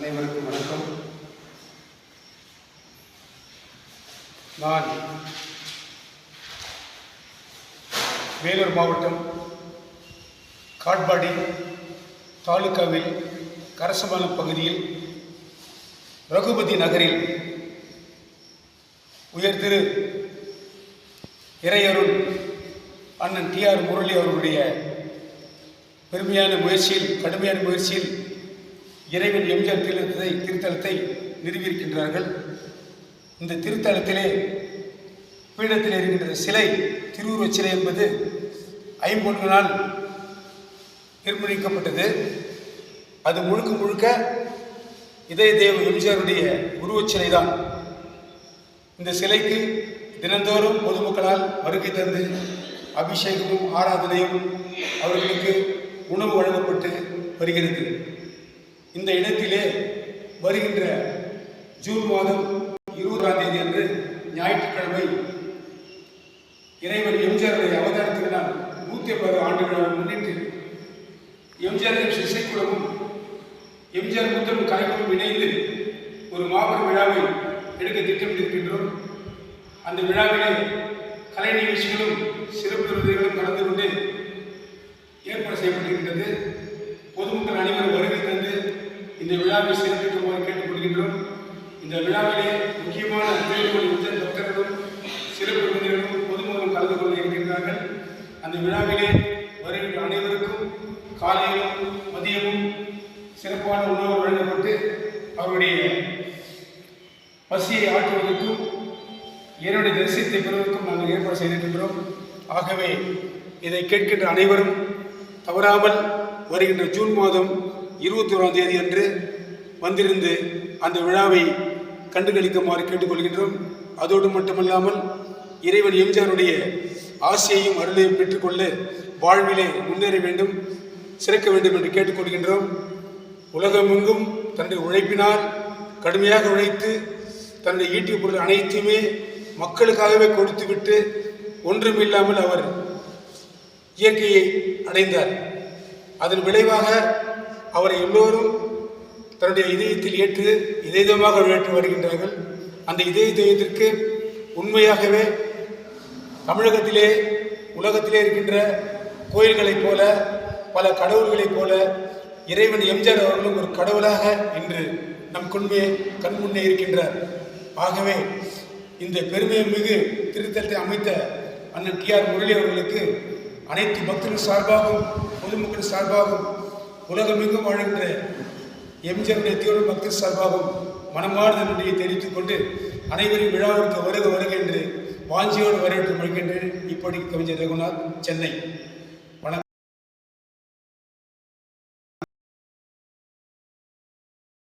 அனைவருக்கும் வணக்கம். நான் வேலூர் மாவட்டம் காட்பாடி தாலுகாவில் கரசபாலம் பகுதியில் ரகுபதி நகரில் உயர் திரு இறையருள் அண்ணன் டி.ஆர். முரளி அவர்களுடைய பெருமையான முயற்சியில், கடுமையான முயற்சியில் இறைவன் எம்ஜிஆர் திருத்தலத்தை நிறுவியிருக்கின்றார்கள். இந்த திருத்தலத்திலே பீடத்தில் இருக்கின்ற சிலை, திருவுருவச் சிலை என்பது ஐம்பொன்களால் நிர்மாணிக்கப்பட்டது. அது முழுக்க முழுக்க இதய தேவ எம்ஜிஆருடைய உருவச் சிலை தான். இந்த சிலைக்கு தினந்தோறும் பொதுமக்களால் வருகை தந்து அபிஷேகமும் ஆராதனையும் அவர்களுக்கு உணவு வழங்கப்பட்டு வருகிறது. இந்த இடத்திலே வருகின்ற ஜூன் மாதம் 20ஆம் தேதி அன்று ஞாயிற்றுக்கிழமை இறைவன் எம்ஜிஆருடைய அவதார திருநாள் 150 ஆண்டு விழாவை முன்னிட்டு எம்ஜிஆர் இசைக்குழுவும் எம்ஜிஆர் முத்தமிழ் கலைக்குழுவும் இணைந்து ஒரு மாபெரும் விழாவை எடுக்க திட்டமிட்டிருக்கின்றோம். அந்த விழாவிலே கலை நிகழ்ச்சிகளும் சிறப்பு விருதுகளும் கலந்து கொண்டு ஏற்பாடு செய்யப்பட்டிருக்கின்றது. பொதுமக்கள் அனைவரும் வருகை தந்து இந்த விழாவை சிறப்பிக்குமாறு கேட்டுக்கொள்கின்றோம். இந்த விழாவிலே முக்கியமான பக்தர்களும் சிறப்பு விருந்தினர்களும் பொதுமக்களும் கலந்து கொள்ள இருக்கின்றார்கள். அந்த விழாவிலே வருகின்ற அனைவருக்கும் காலையிலும் மதியமும் சிறப்பான உணவு வழங்கப்பட்டு அவருடைய பசியை ஆற்றுவதற்கும் இறைவனுடைய தரிசனத்தை பெறுவதற்கும் நாங்கள் ஏற்பாடு செய்திருக்கின்றோம். ஆகவே இதை கேட்கின்ற அனைவரும் தவறாமல் வருகின்ற ஜூன் மாதம் 21ஆம் தேதி அன்று வந்திருந்து அந்த விழாவை கண்டுகளிக்குமாறு கேட்டுக்கொள்கின்றோம். அதோடு மட்டுமல்லாமல் இறைவன் எம்ஜிஆருடைய ஆசையையும் அருளையும் பெற்றுக்கொள்ள வாழ்விலே முன்னேற வேண்டும், சிறக்க வேண்டும் என்று கேட்டுக்கொள்கின்றோம். உலகமெங்கும் தன்னுடைய உழைப்பினால் கடுமையாக உழைத்து தன்னுடைய ஈட்டிய பொருள் அனைத்துமே மக்களுக்காகவே கொடுத்துவிட்டு ஒன்றுமில்லாமல் அவர் இயற்கையை அடைந்தார். அதன் விளைவாக அவரை எல்லோரும் தன்னுடைய இதயத்தில் ஏற்று இதயமாக ஏற்று வருகின்றார்கள். அந்த இதயத்திற்கு உண்மையாகவே தமிழகத்திலே உலகத்திலே இருக்கின்ற கோயில்களைப் போல, பல கடவுள்களைப் போல இறைவன் எம்ஜிஆர் அவர்களும் ஒரு கடவுளாக இன்று நம் கண்முன்னே இருக்கின்றார். ஆகவே இந்த பெருமை மிகு திருத்தலத்தை அமைத்த அண்ணன் டி.ஆர். முரளி அவர்களுக்கு அனைத்து பக்தர்கள் சார்பாகவும் பொதுமக்கள் சார்பாகவும் உலகமெங்கும் வாழ்கின்ற எம்ஜிஆருடைய தீவிர பக்தர் சார்பாகவும் மனமார்ந்த நன்றியை தெரிவித்துக் கொண்டு அனைவரும் விழாவிற்கு வருக வருக என்று வாஞ்சியோடு வரவேற்று மொழிகின்றேன். இப்படி கவிஞர் ரகுநாத், சென்னை.